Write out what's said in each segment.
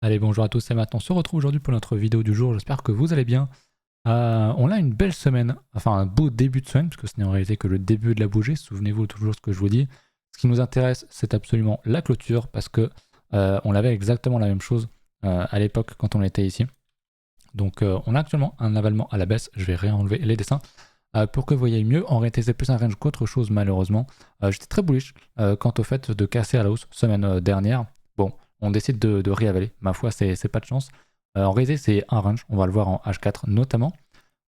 Allez, bonjour à tous, c'est Matt. On se retrouve aujourd'hui pour notre vidéo du jour. J'espère que vous allez bien. On a une belle semaine, enfin un beau début de semaine, parce que ce n'est en réalité que le début de la bougie. Souvenez-vous toujours ce que je vous dis. Ce qui nous intéresse, c'est absolument la clôture, parce que on avait exactement la même chose à l'époque quand on était ici. Donc on a actuellement un avalement à la baisse. Je vais réenlever les dessins pour que vous voyez mieux. En réalité, c'est plus un range qu'autre chose, malheureusement. J'étais très bullish quant au fait de casser à la hausse semaine dernière. Bon, on décide de réavaler. Ma foi, c'est pas de chance. En réalité, c'est un range. On va le voir en H4 notamment.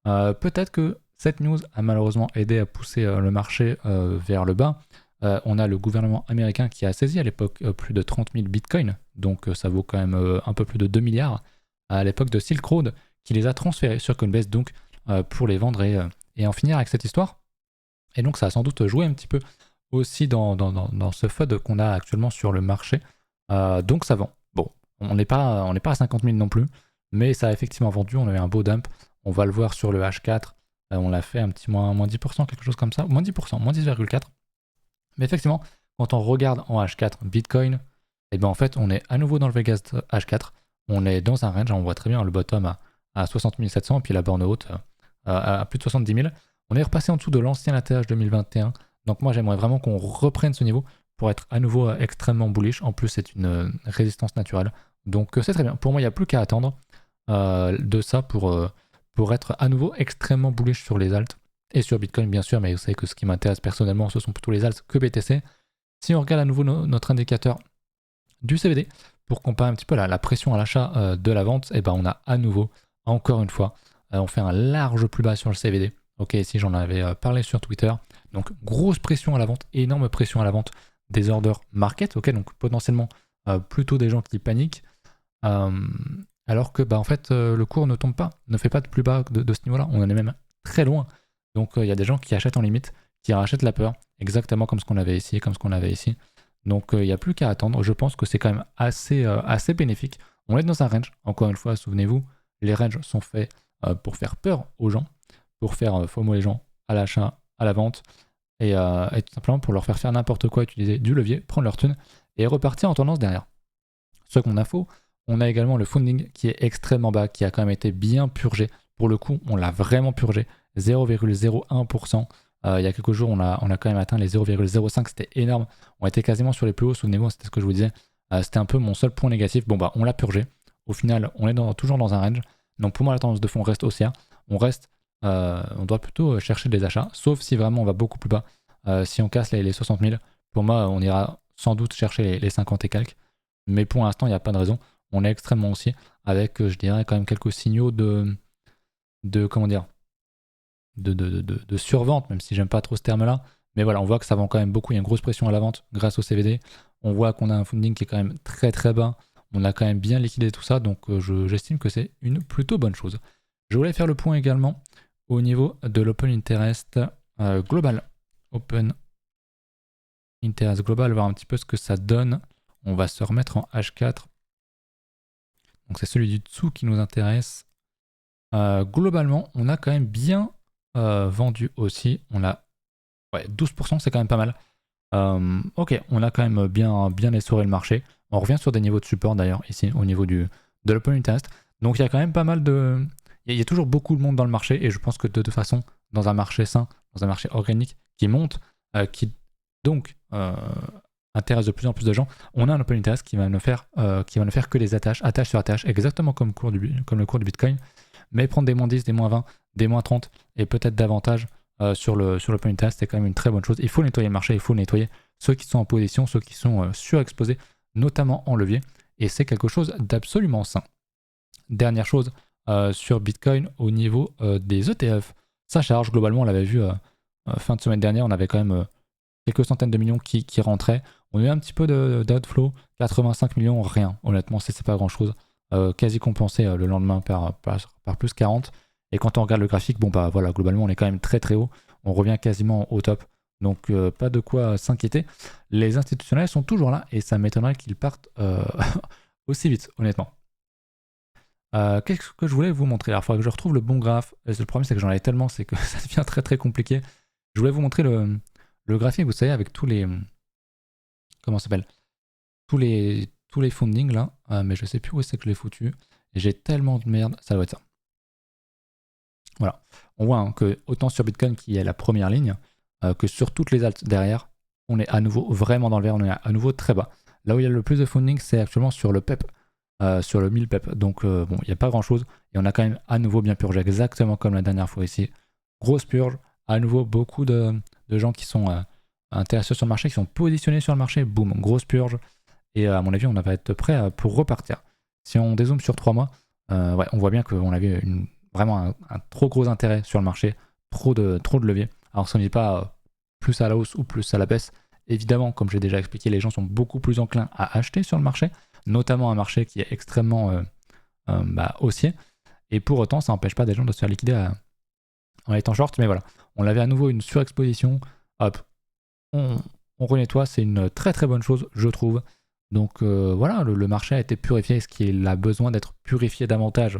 Peut-être que cette news a malheureusement aidé à pousser le marché vers le bas. On a le gouvernement américain qui a saisi à l'époque plus de 30 000 bitcoins. Donc ça vaut quand même un peu plus de 2 milliards à l'époque de Silk Road, qui les a transférés sur Coinbase donc pour les vendre et en finir avec cette histoire. Et donc ça a sans doute joué un petit peu aussi dans ce FUD qu'on a actuellement sur le marché. Donc ça vend. Bon, on n'est pas à 50 000 non plus, mais ça a effectivement vendu, on a eu un beau dump. On va le voir sur le H4, on l'a fait un petit moins 10%, quelque chose comme ça, moins 10%, moins 10,4%. Mais effectivement, quand on regarde en H4 Bitcoin, et bien en fait on est à nouveau dans le Vegas H4, on est dans un range, on voit très bien le bottom à 60 700 et puis la borne haute à plus de 70 000. On est repassé en dessous de l'ancien ATH 2021. Donc moi j'aimerais vraiment qu'on reprenne ce niveau pour être à nouveau extrêmement bullish. En plus c'est une résistance naturelle. Donc c'est très bien. Pour moi il n'y a plus qu'à attendre de ça pour être à nouveau extrêmement bullish sur les alts. Et sur Bitcoin bien sûr, mais vous savez que ce qui m'intéresse personnellement ce sont plutôt les alts que BTC. Si on regarde à nouveau notre indicateur du CVD pour comparer un petit peu la pression à l'achat de la vente, et ben on a à nouveau, encore une fois, on fait un large plus bas sur le CVD. Ok, ici j'en avais parlé sur Twitter. Donc grosse pression à la vente, énorme pression à la vente des orders market. Ok, donc potentiellement plutôt des gens qui paniquent. Alors que bah, en fait le cours ne tombe pas, ne fait pas de plus bas de ce niveau-là. On en est même très loin. Donc il y a des gens qui achètent en limite, qui rachètent la peur, exactement comme ce qu'on avait ici, comme ce qu'on avait ici. Donc il n'y a plus qu'à attendre. Je pense que c'est quand même assez bénéfique. On est dans un range, encore une fois, souvenez-vous, les ranges sont faits pour faire peur aux gens, pour faire FOMO les gens à l'achat, à la vente, et tout simplement pour leur faire n'importe quoi, utiliser du levier, prendre leur thune et repartir en tendance derrière. Seconde info, on a également le funding qui est extrêmement bas, qui a quand même été bien purgé. Pour le coup, on l'a vraiment purgé, 0,01%. Il y a quelques jours, on a quand même atteint les 0,05, c'était énorme. On était quasiment sur les plus hauts, souvenez-vous, c'était ce que je vous disais. C'était un peu mon seul point négatif. Bon, bah, on l'a purgé. Au final, on est toujours dans un range. Donc pour moi, la tendance de fond reste haussière. On doit plutôt chercher des achats, sauf si vraiment on va beaucoup plus bas. Si on casse les 60 000, pour moi, on ira sans doute chercher les 50 et quelques. Mais pour l'instant, il n'y a pas de raison. On est extrêmement haussier, avec, je dirais, quand même quelques signaux comment dire, de survente, même si j'aime pas trop ce terme-là. Mais voilà, on voit que ça vend quand même beaucoup. Il y a une grosse pression à la vente grâce au CVD. On voit qu'on a un funding qui est quand même très très bas. On a quand même bien liquidé tout ça, donc j'estime que c'est une plutôt bonne chose. Je voulais faire le point également au niveau de l'Open Interest global. Open Interest global, voir un petit peu ce que ça donne. On va se remettre en H4. Donc c'est celui du dessous qui nous intéresse. Globalement, on a quand même bien vendu aussi. On a 12%, c'est quand même pas mal. Ok, on a quand même bien essoré le marché. On revient sur des niveaux de support d'ailleurs ici au niveau de l'Open Interest. Donc il y a quand même pas mal de... Il y a toujours beaucoup de monde dans le marché et je pense que de toute façon, dans un marché sain, dans un marché organique qui monte, qui donc intéresse de plus en plus de gens, on a un Open Interest qui va ne faire que des attaches sur attache, exactement comme le cours du Bitcoin, mais prendre des moins 10, des moins 20, des moins 30 et peut-être davantage sur l'Open Interest, c'est quand même une très bonne chose. Il faut nettoyer le marché, il faut nettoyer ceux qui sont en position, ceux qui sont surexposés, notamment en levier, et c'est quelque chose d'absolument sain. Dernière chose sur Bitcoin au niveau des ETF, ça charge, globalement on l'avait vu fin de semaine dernière, on avait quand même quelques centaines de millions qui rentraient. On a eu un petit peu d'outflow, 85 millions, rien, honnêtement c'est pas grand chose, quasi compensé le lendemain par plus 40. Et quand on regarde le graphique, bon bah voilà, globalement on est quand même très très haut, on revient quasiment au top, donc pas de quoi s'inquiéter. Les institutionnels sont toujours là et ça m'étonnerait qu'ils partent aussi vite, honnêtement. Qu'est-ce que je voulais vous montrer? Alors il faudrait que je retrouve le bon graphe. Le problème c'est que j'en ai tellement, c'est que ça devient très très compliqué. Je voulais vous montrer le graphique, vous savez, avec tous les... Comment ça s'appelle? Tous tous les fundings là, mais je sais plus où c'est que je l'ai foutu. Et j'ai tellement de merde, ça doit être ça. Voilà. On voit que autant sur Bitcoin qui est la première ligne, que sur toutes les alts derrière, on est à nouveau vraiment dans le vert, on est à nouveau très bas. Là où il y a le plus de funding, c'est actuellement sur le PEP, sur le 1000 PEP. Donc bon, il n'y a pas grand chose. Et on a quand même à nouveau bien purgé, exactement comme la dernière fois ici. Grosse purge, à nouveau beaucoup de gens qui sont intéressés sur le marché, qui sont positionnés sur le marché. Boum, grosse purge. Et à mon avis, on va être prêt pour repartir. Si on dézoome sur 3 mois, ouais, on voit bien qu'on avait vraiment un trop gros intérêt sur le marché, trop de levier. Alors ça ne dit pas plus à la hausse ou plus à la baisse. Évidemment, comme j'ai déjà expliqué, les gens sont beaucoup plus enclins à acheter sur le marché, notamment un marché qui est extrêmement haussier. Et pour autant, ça n'empêche pas des gens de se faire liquider en étant short. Mais voilà, on avait à nouveau une surexposition. Hop, on renettoie, c'est une très très bonne chose, je trouve. Donc voilà, le marché a été purifié. Est-ce qu'il a besoin d'être purifié davantage?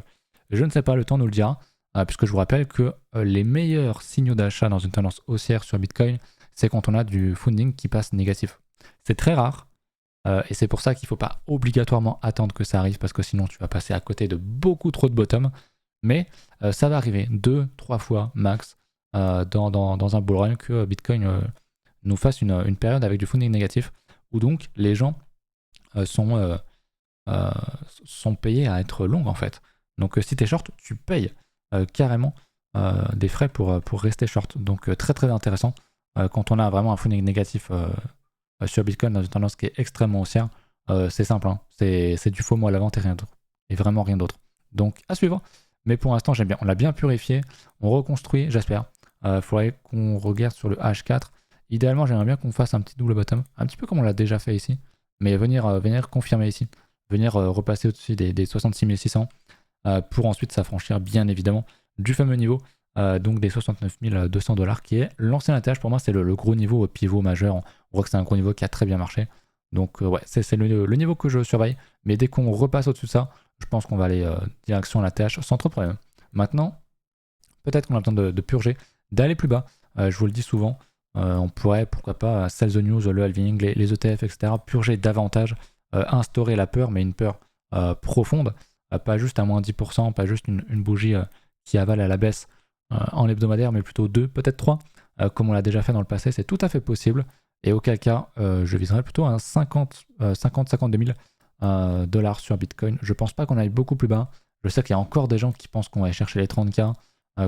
Je ne sais pas, le temps nous le dira. Puisque je vous rappelle que les meilleurs signaux d'achat dans une tendance haussière sur Bitcoin, c'est quand on a du funding qui passe négatif. C'est très rare, et c'est pour ça qu'il ne faut pas obligatoirement attendre que ça arrive, parce que sinon tu vas passer à côté de beaucoup trop de bottom. Mais ça va arriver 2-3 fois max dans un bull run que Bitcoin nous fasse une période avec du funding négatif, où donc les gens sont payés à être longs en fait. Donc si tu es short, tu payes carrément des frais pour rester short. Donc très très intéressant quand on a vraiment un funding négatif sur Bitcoin dans une tendance qui est extrêmement haussière. C'est simple, hein. C'est du FOMO à la vente et rien d'autre. Et vraiment rien d'autre. Donc à suivre. Mais pour l'instant j'aime bien. On l'a bien purifié. On reconstruit, j'espère. Faudrait qu'on regarde sur le H4. Idéalement j'aimerais bien qu'on fasse un petit double bottom. Un petit peu comme on l'a déjà fait ici. Mais venir confirmer ici. Venir repasser au-dessus des 66 600. Pour ensuite s'affranchir bien évidemment du fameux niveau, donc des 69 200 $, qui est l'ancien ATH. Pour moi c'est le gros niveau pivot majeur. On voit que c'est un gros niveau qui a très bien marché. Donc ouais, c'est le niveau que je surveille. Mais dès qu'on repasse au-dessus de ça, je pense qu'on va aller direction l'ATH sans trop de problème. Maintenant, peut-être qu'on a besoin de purger, d'aller plus bas. Je vous le dis souvent, on pourrait, pourquoi pas, sell the news, le halving, les ETF, etc., purger davantage, instaurer la peur, mais une peur profonde. Pas juste à moins 10%, pas juste une bougie qui avale à la baisse en hebdomadaire, mais plutôt 2, peut-être 3, comme on l'a déjà fait dans le passé, c'est tout à fait possible. Et auquel cas, je viserais plutôt un 52 000 $ sur Bitcoin. Je pense pas qu'on aille beaucoup plus bas. Je sais qu'il y a encore des gens qui pensent qu'on va aller chercher les 30K,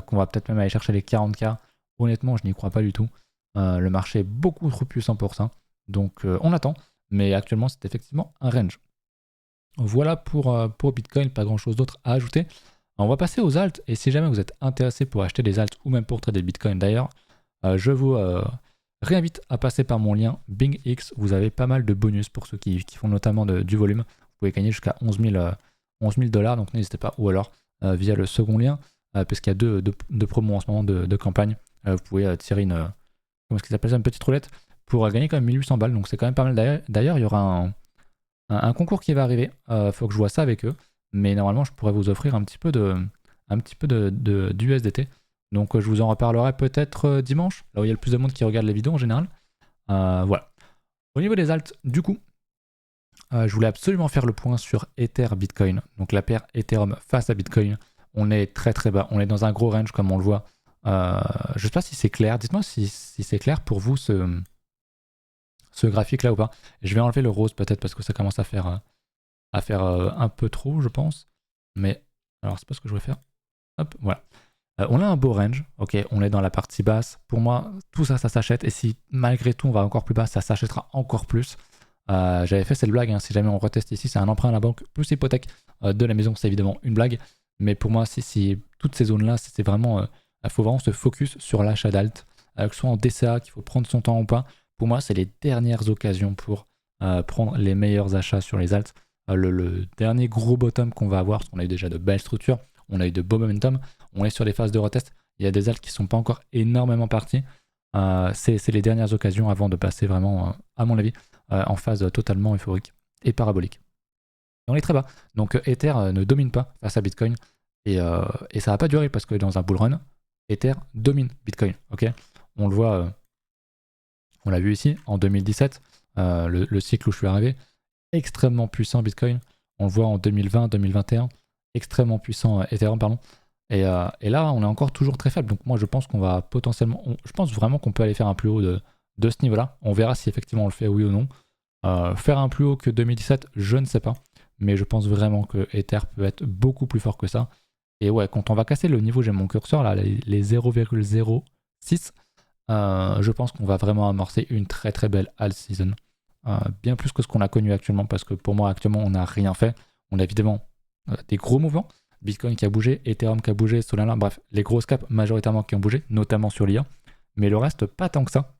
qu'on va peut-être même aller chercher les 40K. Honnêtement, je n'y crois pas du tout. Le marché est beaucoup trop puissant pour ça. Donc on attend, mais actuellement c'est effectivement un range. Voilà pour Bitcoin, pas grand chose d'autre à ajouter. On va passer aux alts, et si jamais vous êtes intéressé pour acheter des alts ou même pour trader le Bitcoin d'ailleurs, je vous réinvite à passer par mon lien BingX. Vous avez pas mal de bonus pour ceux qui font notamment du volume. Vous pouvez gagner jusqu'à 11 000 $, donc n'hésitez pas. Ou alors via le second lien, puisqu'il y a deux promos en ce moment de campagne, vous pouvez tirer comment est-ce qu'ils appellent ça, une petite roulette pour gagner quand même 1800 balles. Donc c'est quand même pas mal. D'ailleurs, il y aura un concours qui va arriver. Faut que je vois ça avec eux. Mais normalement, je pourrais vous offrir un petit peu d'USDT. Donc je vous en reparlerai peut-être dimanche, là où il y a le plus de monde qui regarde les vidéos en général. Voilà. Au niveau des alts, du coup, je voulais absolument faire le point sur Ether Bitcoin. Donc la paire Ethereum face à Bitcoin. On est très très bas. On est dans un gros range comme on le voit. Je ne sais pas si c'est clair. Dites-moi si c'est clair pour vous ce graphique là ou pas. Je vais enlever le rose peut-être parce que ça commence à faire un peu trop, je pense. Mais alors c'est pas ce que je voulais faire. Hop, voilà. On a un beau range, ok, on est dans la partie basse. Pour moi, tout ça, ça s'achète. Et si malgré tout, on va encore plus bas, ça s'achètera encore plus. J'avais fait cette blague, hein, si jamais on reteste ici, c'est un emprunt à la banque plus hypothèque de la maison, c'est évidemment une blague. Mais pour moi, si toutes ces zones-là, c'est vraiment, il faut vraiment se focus sur l'achat d'alt, que ce soit en DCA, qu'il faut prendre son temps ou pas. Pour moi, c'est les dernières occasions pour prendre les meilleurs achats sur les alts. Le dernier gros bottom qu'on va avoir, parce qu'on a eu déjà de belles structures, on a eu de beaux momentum, on est sur des phases de retest, il y a des alts qui ne sont pas encore énormément partis. C'est les dernières occasions avant de passer vraiment, à mon avis, en phase totalement euphorique et parabolique. On est très bas, donc Ether ne domine pas face à Bitcoin, et ça va pas durer parce que dans un bull run, Ether domine Bitcoin. Ok, on le voit, on l'a vu ici en 2017, le cycle où je suis arrivé. extrêmement puissant Bitcoin. On le voit en 2020, 2021, extrêmement puissant Ethereum, pardon. Et là, on est encore toujours très faible. Donc moi, je pense qu'on va potentiellement... je pense vraiment qu'on peut aller faire un plus haut de ce niveau-là. On verra si effectivement on le fait oui ou non. Faire un plus haut que 2017, je ne sais pas. Mais je pense vraiment que Ether peut être beaucoup plus fort que ça. Et ouais, quand on va casser le niveau, j'ai mon curseur là, les 0,06, je pense qu'on va vraiment amorcer une très très belle alt season. Bien plus que ce qu'on a connu actuellement, parce que pour moi actuellement on n'a rien fait. On a évidemment des gros mouvements. Bitcoin qui a bougé, Ethereum qui a bougé, Solana, bref, les grosses caps majoritairement qui ont bougé, notamment sur l'IA. Mais le reste, pas tant que ça.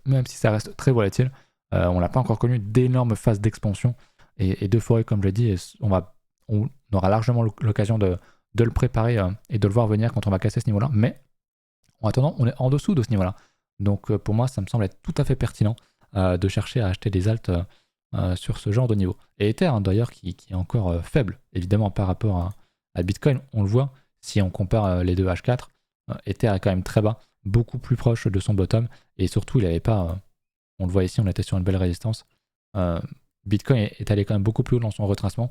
Même si ça reste très volatile, on n'a pas encore connu d'énormes phases d'expansion et d'euphorie, comme je l'ai dit. Et on aura largement l'occasion de le préparer et de le voir venir quand on va casser ce niveau-là. Mais en attendant, on est en dessous de ce niveau-là. Donc pour moi, ça me semble être tout à fait pertinent de chercher à acheter des alts sur ce genre de niveau. Et Ether, hein, d'ailleurs, qui est encore faible, évidemment, par rapport à Bitcoin, on le voit, si on compare les deux H4, Ether est quand même très bas, beaucoup plus proche de son bottom, et surtout, il n'avait pas, on le voit ici, on était sur une belle résistance. Bitcoin est allé quand même beaucoup plus haut dans son retracement.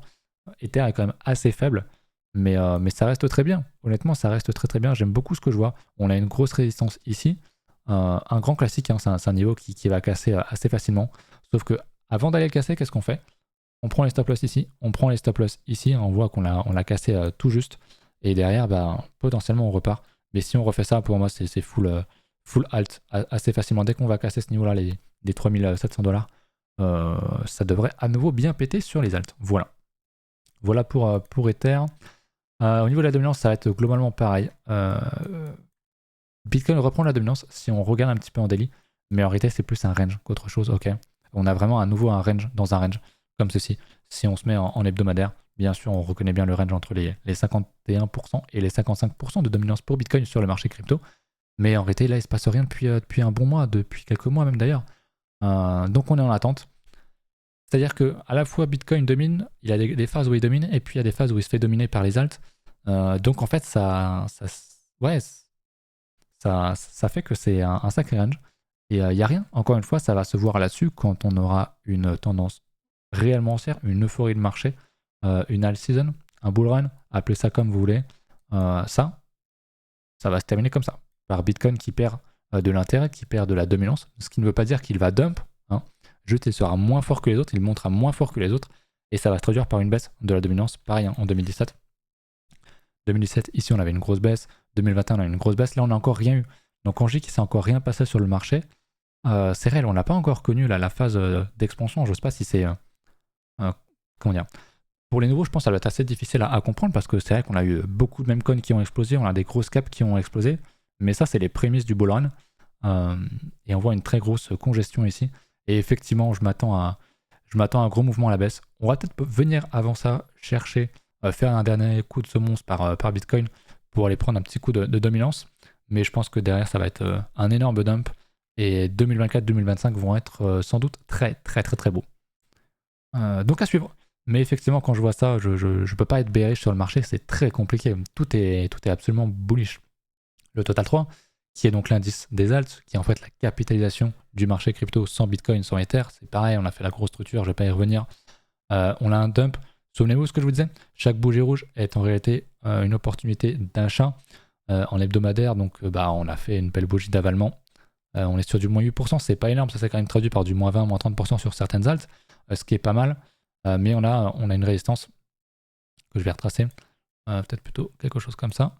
Ether est quand même assez faible, mais ça reste très bien. Honnêtement, ça reste très très bien. J'aime beaucoup ce que je vois. On a une grosse résistance ici. Un grand classique, hein, c'est un niveau qui va casser assez facilement. Sauf que avant d'aller le casser, qu'est-ce qu'on fait? On prend les stop loss ici, on prend les stop loss ici, on voit qu'on l'a cassé tout juste. Et derrière, bah, potentiellement, on repart. Mais si on refait ça, pour moi, c'est full alt assez facilement. Dès qu'on va casser ce niveau-là, les 3700 $, ça devrait à nouveau bien péter sur les alts. Voilà pour Ether. Au niveau de la dominance, ça va être globalement pareil. Bitcoin reprend la dominance si on regarde un petit peu en daily, mais en réalité, c'est plus un range qu'autre chose. Ok, on a vraiment à nouveau un range dans un range comme ceci. Si on se met en hebdomadaire, bien sûr, on reconnaît bien le range entre les 51% et les 55% de dominance pour Bitcoin sur le marché crypto. Mais en réalité, là, il ne se passe rien depuis un bon mois, depuis quelques mois même d'ailleurs. Donc on est en attente. C'est-à-dire que à la fois Bitcoin domine, il y a des phases où il domine, et puis il y a des phases où il se fait dominer par les alts. Donc en fait, ça fait que c'est un sacré range. Et il n'y a rien. Encore une fois, ça va se voir là-dessus quand on aura une tendance réellement haussière, une euphorie de marché, une alt season, un bull run, appelez ça comme vous voulez. Ça va se terminer comme ça. Par Bitcoin qui perd de l'intérêt, qui perd de la dominance. Ce qui ne veut pas dire qu'il va dump. Juste, il sera moins fort que les autres, il montera moins fort que les autres, et ça va se traduire par une baisse de la dominance. Pareil, hein, en 2017. 2017, ici, on avait une grosse baisse. 2021, on a une grosse baisse. Là, on n'a encore rien eu. Donc, quand je dis qu'il ne s'est encore rien passé sur le marché, c'est réel. On n'a pas encore connu la phase d'expansion. Je ne sais pas si c'est... comment dire? Pour les nouveaux, je pense que ça va être assez difficile à comprendre, parce que c'est vrai qu'on a eu beaucoup de meme coins qui ont explosé, on a des grosses caps qui ont explosé, mais ça, c'est les prémices du bull run. Et on voit une très grosse congestion ici. Et effectivement, je m'attends à un gros mouvement à la baisse. On va peut-être venir avant ça chercher, faire un dernier coup de semonce par Bitcoin pour aller prendre un petit coup de dominance. Mais je pense que derrière, ça va être un énorme dump. Et 2024-2025 vont être sans doute très très très très beaux. Donc à suivre. Mais effectivement, quand je vois ça, je peux pas être bearish sur le marché. C'est très compliqué. Tout est absolument bullish. Le Total 3, qui est donc l'indice des alts, qui est en fait la capitalisation du marché crypto sans Bitcoin, sans Ether. C'est pareil, on a fait la grosse structure, je vais pas y revenir. On a un dump. Souvenez-vous ce que je vous disais, chaque bougie rouge est en réalité une opportunité d'achat en hebdomadaire. Donc on a fait une belle bougie d'avalement. On est sur du moins 8%, c'est pas énorme, ça s'est quand même traduit par du moins 20, moins 30% sur certaines alts, ce qui est pas mal. Mais on a une résistance que je vais retracer. Peut-être plutôt quelque chose comme ça.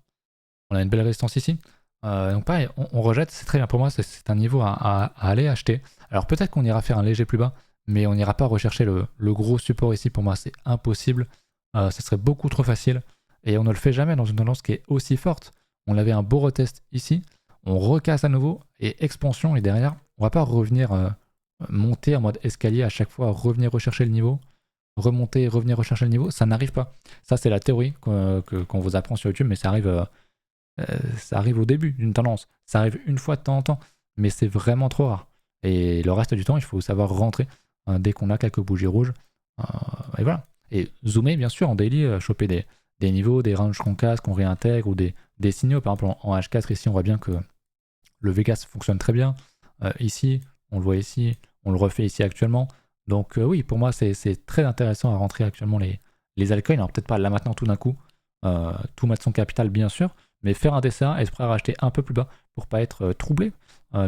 On a une belle résistance ici. Donc pareil, on rejette, c'est très bien pour moi, c'est un niveau à aller acheter. Alors peut-être qu'on ira faire un léger plus bas, mais on n'ira pas rechercher le gros support ici. Pour moi, c'est impossible. Ce serait beaucoup trop facile. Et on ne le fait jamais dans une tendance qui est aussi forte. On avait un beau retest ici, on recasse à nouveau, et expansion, et derrière, on va pas revenir monter en mode escalier à chaque fois, revenir rechercher le niveau, remonter, revenir rechercher le niveau. Ça n'arrive pas. Ça, c'est la théorie qu'on vous apprend sur YouTube, mais ça arrive au début d'une tendance. Ça arrive une fois de temps en temps, mais c'est vraiment trop rare. Et le reste du temps, il faut savoir rentrer dès qu'on a quelques bougies rouges. Et voilà. Et zoomer, bien sûr, en daily, choper des niveaux, des ranges qu'on casse, qu'on réintègre, ou des signaux. Par exemple, en H4, ici, on voit bien que le Vegas fonctionne très bien. Ici, on le voit ici, on le refait ici actuellement. Donc oui, pour moi, c'est très intéressant à rentrer actuellement les altcoins. Alors peut-être pas là maintenant tout d'un coup, tout mettre son capital bien sûr, mais faire un dessin et se prêt à racheter un peu plus bas pour pas être troublé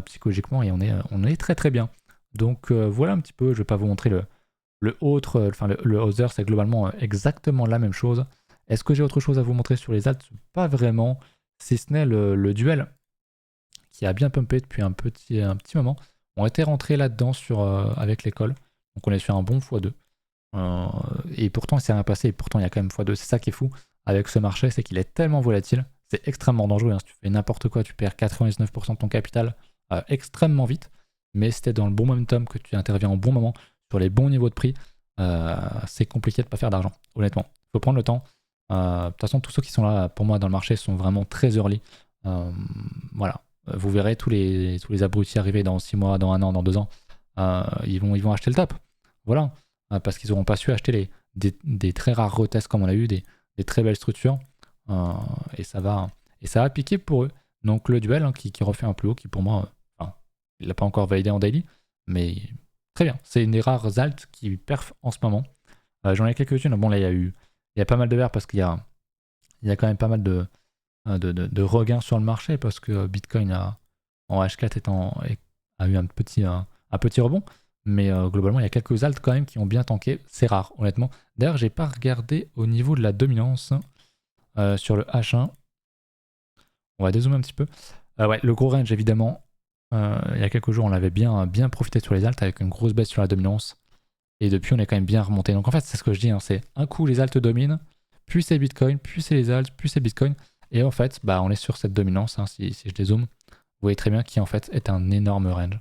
psychologiquement et on est très très bien. Donc voilà un petit peu, je vais pas vous montrer le autre, enfin le other, c'est globalement exactement la même chose. Est-ce que j'ai autre chose à vous montrer sur les alts? Pas vraiment, si ce n'est le duel qui a bien pumpé depuis un petit moment. On était rentré là-dedans avec l'école, donc on est sur un bon x2. Et pourtant, il s'est rien passé, et pourtant, il y a quand même x2. C'est ça qui est fou avec ce marché, c'est qu'il est tellement volatile, c'est extrêmement dangereux. Hein. Si tu fais n'importe quoi, tu perds 99% de ton capital extrêmement vite. Mais si tu es dans le bon momentum, que tu interviens au bon moment, sur les bons niveaux de prix, c'est compliqué de ne pas faire d'argent, honnêtement. Il faut prendre le temps. De toute façon, tous ceux qui sont là pour moi dans le marché sont vraiment très early. Voilà. Vous verrez tous les abrutis arriver dans 6 mois, dans 1 an, dans 2 ans. Ils vont acheter le top. Voilà. Parce qu'ils n'auront pas su acheter des très rares retests comme on a eu, des très belles structures. Et ça va piquer pour eux. Donc le duel qui refait un plus haut, qui pour moi, il l'a pas encore validé en daily, mais très bien. C'est une des rares alts qui perf en ce moment. J'en ai quelques-unes. Bon là il y a pas mal de verres parce qu'il y a quand même pas mal de regains sur le marché parce que Bitcoin en H4 a eu un petit rebond. Mais globalement, il y a quelques alts quand même qui ont bien tanké. C'est rare, honnêtement. D'ailleurs, j'ai pas regardé au niveau de la dominance sur le H1. On va dézoomer un petit peu. Ouais, le gros range, évidemment. Il y a quelques jours, on avait bien profité sur les alts avec une grosse baisse sur la dominance. Et depuis, on est quand même bien remonté. Donc en fait, c'est ce que je dis. Hein, c'est un coup, les alts dominent. Puis c'est Bitcoin. Puis c'est les alts. Puis c'est Bitcoin. Et en fait, on est sur cette dominance. Hein, si je dézoome, vous voyez très bien qui en fait est un énorme range.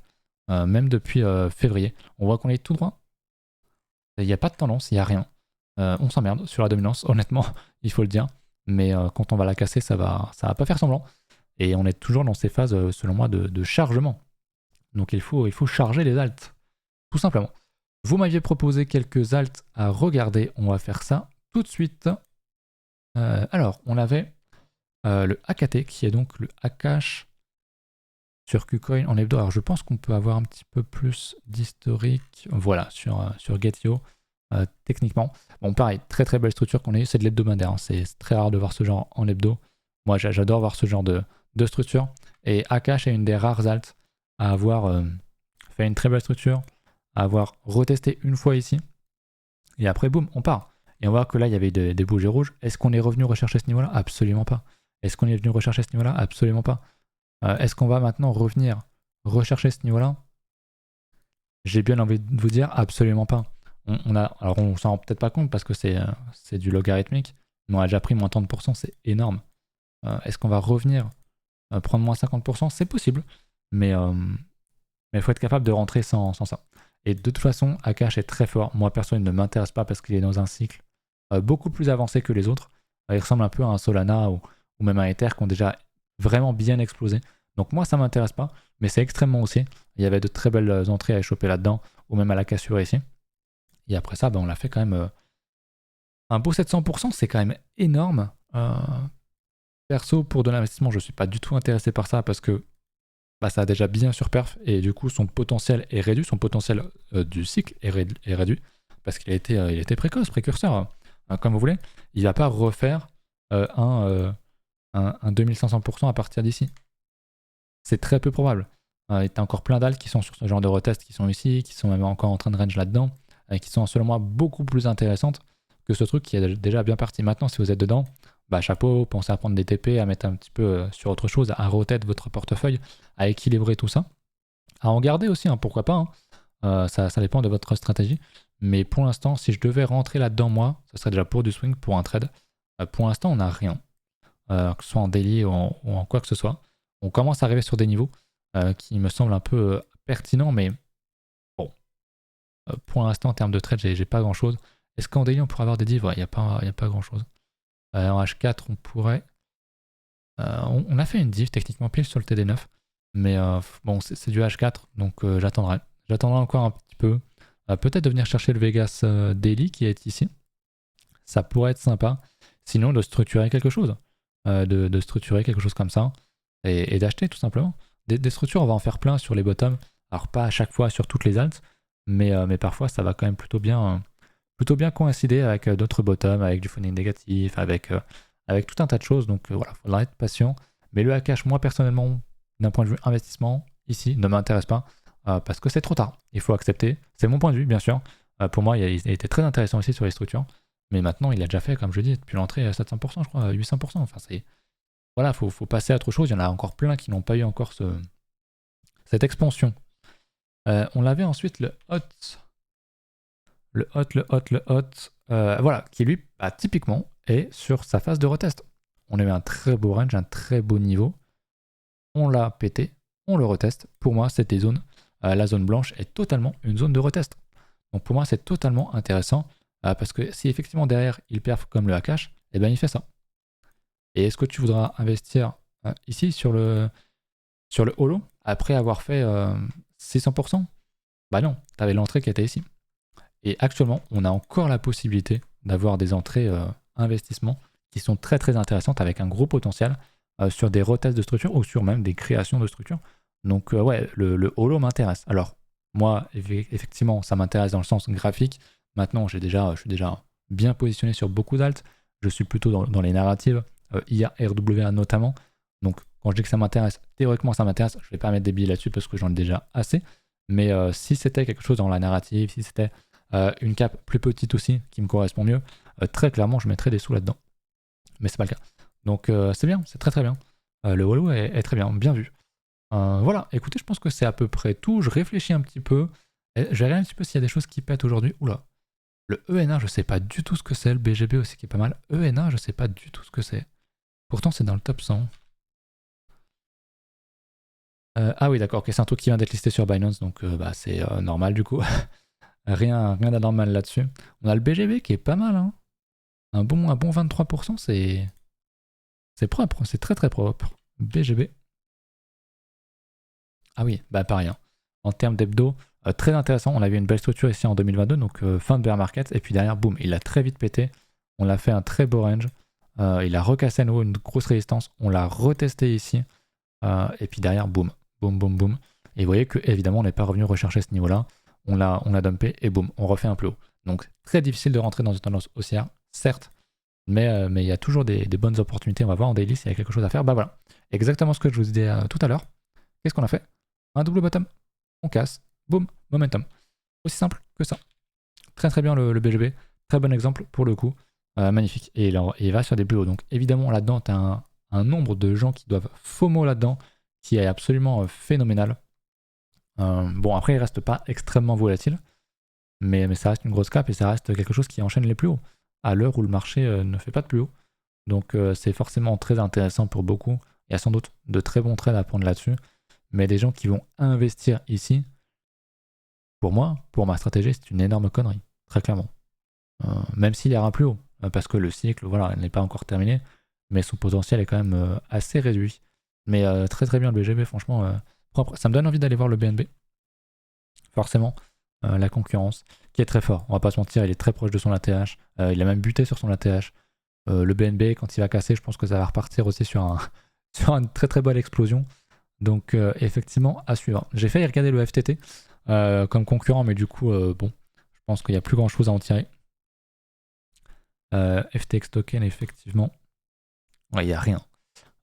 Même depuis février. On voit qu'on est tout droit. Il n'y a pas de tendance, il n'y a rien. On s'emmerde sur la dominance, honnêtement, il faut le dire. Mais quand on va la casser, ça va pas faire semblant. Et on est toujours dans ces phases, selon moi, de chargement. Donc il faut charger les alts, tout simplement. Vous m'aviez proposé quelques alts à regarder. On va faire ça tout de suite. Alors, on avait le AKT, qui est donc le Akash sur KuCoin en hebdo. Alors je pense qu'on peut avoir un petit peu plus d'historique. Voilà, sur Gate.io, techniquement. Bon, pareil, très très belle structure qu'on a eue, c'est de l'hebdomadaire. Hein. C'est très rare de voir ce genre en hebdo. Moi, j'adore voir ce genre de structure. Et Akash est une des rares alts à avoir fait une très belle structure, à avoir retesté une fois ici. Et après, boum, on part. Et on voit que là, il y avait des bougies rouges. Est-ce qu'on est revenu rechercher ce niveau-là? Absolument pas. Est-ce qu'on est venu rechercher ce niveau-là? Absolument pas. Est-ce qu'on va maintenant revenir rechercher ce niveau-là? J'ai bien envie de vous dire absolument pas. Alors on s'en rend peut-être pas compte parce que c'est du logarithmique, mais on a déjà pris moins 30%, c'est énorme. Est-ce qu'on va revenir prendre moins 50%? C'est possible, mais il faut être capable de rentrer sans ça. Et de toute façon, Akash est très fort. Moi perso, il ne m'intéresse pas parce qu'il est dans un cycle beaucoup plus avancé que les autres. Il ressemble un peu à un Solana ou même un Ether qui ont déjà vraiment bien explosé. Donc moi ça m'intéresse pas, mais c'est extrêmement haussier. Il y avait de très belles entrées à échoper là-dedans, ou même à la cassure ici. Et après ça, on l'a fait quand même un beau 700%, c'est quand même énorme. Perso, pour de l'investissement, je suis pas du tout intéressé par ça parce que ça a déjà bien surperf et du coup son potentiel est réduit, son potentiel du cycle est réduit parce qu'il a été précoce, précurseur, comme vous voulez. Il va pas refaire un 2500% à partir d'ici. C'est très peu probable. Il y a encore plein d'alts qui sont sur ce genre de retest, qui sont ici, qui sont même encore en train de range là-dedans, et qui sont selon moi beaucoup plus intéressantes que ce truc qui est déjà bien parti. Maintenant, si vous êtes dedans, chapeau, pensez à prendre des TP, à mettre un petit peu sur autre chose, à rotate votre portefeuille, à équilibrer tout ça. À en garder aussi, hein, pourquoi pas. Hein. Ça dépend de votre stratégie. Mais pour l'instant, si je devais rentrer là-dedans, moi, ce serait déjà pour du swing, pour un trade. Pour l'instant, on n'a rien. Que ce soit en daily ou en quoi que ce soit. On commence à arriver sur des niveaux qui me semblent un peu pertinents, mais bon. Pour l'instant, en termes de trade, j'ai pas grand-chose. Est-ce qu'en daily, on pourrait avoir des divs? Il n'y a pas grand-chose. En H4, on pourrait... on a fait une div techniquement pile sur le TD9, mais bon, c'est du H4, donc j'attendrai. J'attendrai encore un petit peu. Peut-être de venir chercher le Vegas Daily qui est ici. Ça pourrait être sympa. Sinon, de structurer quelque chose. De structurer quelque chose comme ça et d'acheter tout simplement. Des structures, on va en faire plein sur les bottoms. Alors pas à chaque fois sur toutes les alts, mais parfois ça va quand même plutôt bien coïncider avec d'autres bottoms, avec du phoning négatif, avec tout un tas de choses. Donc voilà, il faudra être patient. Mais le Akash, moi personnellement, d'un point de vue investissement, ici, ne m'intéresse pas parce que c'est trop tard. Il faut accepter. C'est mon point de vue, bien sûr. Pour moi, il a été très intéressant aussi sur les structures. Mais maintenant, il a déjà fait, comme je dis, depuis l'entrée, 700%, je crois, 800%. Enfin, voilà, faut passer à autre chose. Il y en a encore plein qui n'ont pas eu encore cette expansion. On l'avait ensuite le hot, voilà, qui lui, bah, typiquement, est sur sa phase de retest. On a eu un très beau range, un très beau niveau. On l'a pété, on le reteste. Pour moi, c'était zone. La zone blanche est totalement une zone de retest. Donc pour moi, c'est totalement intéressant parce que si effectivement derrière il perf comme le Akash, eh ben il fait ça. Et est-ce que tu voudras investir ici sur le holo après avoir fait 600%? Bah non, tu avais l'entrée qui était ici. Et actuellement, on a encore la possibilité d'avoir des entrées investissements qui sont très très intéressantes avec un gros potentiel sur des retests de structure ou sur même des créations de structure. Donc ouais, le holo m'intéresse. Alors moi, effectivement, ça m'intéresse dans le sens graphique. Maintenant, je suis déjà bien positionné sur beaucoup d'alts. Je suis plutôt dans les narratives, IA, RWA notamment. Donc quand je dis que ça m'intéresse, théoriquement ça m'intéresse. Je ne vais pas mettre des billets là-dessus parce que j'en ai déjà assez. Mais si c'était quelque chose dans la narrative, si c'était une cap plus petite aussi qui me correspond mieux, très clairement je mettrais des sous là-dedans. Mais c'est pas le cas. Donc c'est bien, c'est très très bien. Le holo est très bien, bien vu. Voilà, écoutez, je pense que c'est à peu près tout. Je réfléchis un petit peu. Je vais regarder un petit peu s'il y a des choses qui pètent aujourd'hui. Oula. Le ENA, je sais pas du tout ce que c'est. Le BGB aussi qui est pas mal. ENA, je sais pas du tout ce que c'est. Pourtant, c'est dans le top 100. Ah oui, d'accord, okay, c'est un truc qui vient d'être listé sur Binance, donc bah, c'est normal du coup. Rien d'anormal là-dessus. On a le BGB qui est pas mal. Hein. Un bon 23%, c'est propre, c'est très très propre. BGB. Ah oui, bah pareil. Hein. En termes d'hebdo, très intéressant. On avait une belle structure ici en 2022, donc fin de bear market. Et puis derrière, boum, il a très vite pété. On l'a fait un très beau range. Il a recassé à nouveau une grosse résistance. On l'a retesté ici. Et puis derrière, boum, boum, boum, boum. Et vous voyez que évidemment, on n'est pas revenu rechercher ce niveau-là. On l'a dumpé et boum, on refait un plus haut. Donc très difficile de rentrer dans une tendance haussière, certes, mais il y a toujours des bonnes opportunités. On va voir en daily s'il y a quelque chose à faire. Bah voilà, exactement ce que je vous disais tout à l'heure. Qu'est-ce qu'on a fait? Un double bottom, on casse, boum, momentum. Aussi simple que ça. Très très bien le BGB, très bon exemple pour le coup. Magnifique. Et il va sur des plus hauts. Donc évidemment là-dedans, tu as un nombre de gens qui doivent FOMO là-dedans qui est absolument phénoménal. Bon, après, il reste pas extrêmement volatile, mais ça reste une grosse cap et ça reste quelque chose qui enchaîne les plus hauts, à l'heure où le marché ne fait pas de plus haut. Donc, c'est forcément très intéressant pour beaucoup. Il y a sans doute de très bons trades à prendre là-dessus, mais des gens qui vont investir ici, pour moi, pour ma stratégie, c'est une énorme connerie, très clairement. Même s'il ira plus haut, parce que le cycle, voilà, n'est pas encore terminé, mais son potentiel est quand même assez réduit. Mais très très bien le BGB, franchement, propre. Ça me donne envie d'aller voir le BNB. Forcément, la concurrence, qui est très fort. On va pas se mentir, il est très proche de son ATH. Il a même buté sur son ATH. Le BNB, quand il va casser, je pense que ça va repartir aussi sur sur une très très bonne explosion. Donc effectivement, à suivre. J'ai failli regarder le FTT comme concurrent, mais du coup, bon, je pense qu'il n'y a plus grand chose à en tirer. FTX token, effectivement, il n'y a rien.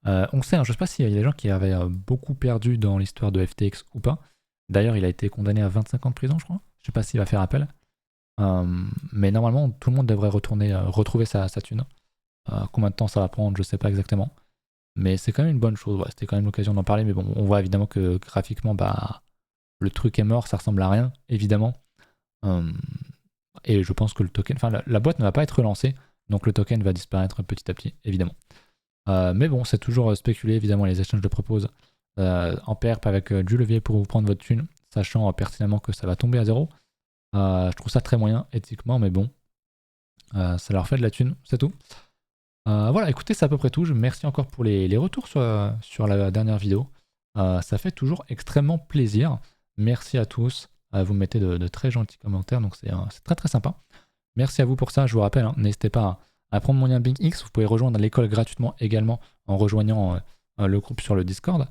On sait, hein, je ne sais pas s'il y a des gens qui avaient beaucoup perdu dans l'histoire de FTX ou pas. D'ailleurs, il a été condamné à 25 ans de prison, je crois. Je ne sais pas s'il va faire appel. Mais normalement, tout le monde devrait retrouver sa thune. Combien de temps ça va prendre, je ne sais pas exactement. Mais c'est quand même une bonne chose. Ouais, c'était quand même l'occasion d'en parler. Mais bon, on voit évidemment que graphiquement, bah, le truc est mort, ça ressemble à rien, évidemment. Et je pense que le token, enfin, la boîte ne va pas être relancée. Donc le token va disparaître petit à petit, évidemment. Mais bon, c'est toujours spéculé, évidemment, les exchanges le proposent en perp avec du levier pour vous prendre votre thune, sachant pertinemment que ça va tomber à zéro. Je trouve ça très moyen éthiquement, mais bon, ça leur fait de la thune, c'est tout. Voilà, écoutez, c'est à peu près tout. Merci encore pour les retours sur la dernière vidéo. Ça fait toujours extrêmement plaisir. Merci à tous. Vous me mettez de très gentils commentaires, donc c'est très très sympa. Merci à vous pour ça. Je vous rappelle, hein, n'hésitez pas à prendre mon lien BingX. Vous pouvez rejoindre l'école gratuitement également en rejoignant le groupe sur le Discord.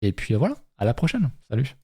Et puis voilà, à la prochaine. Salut.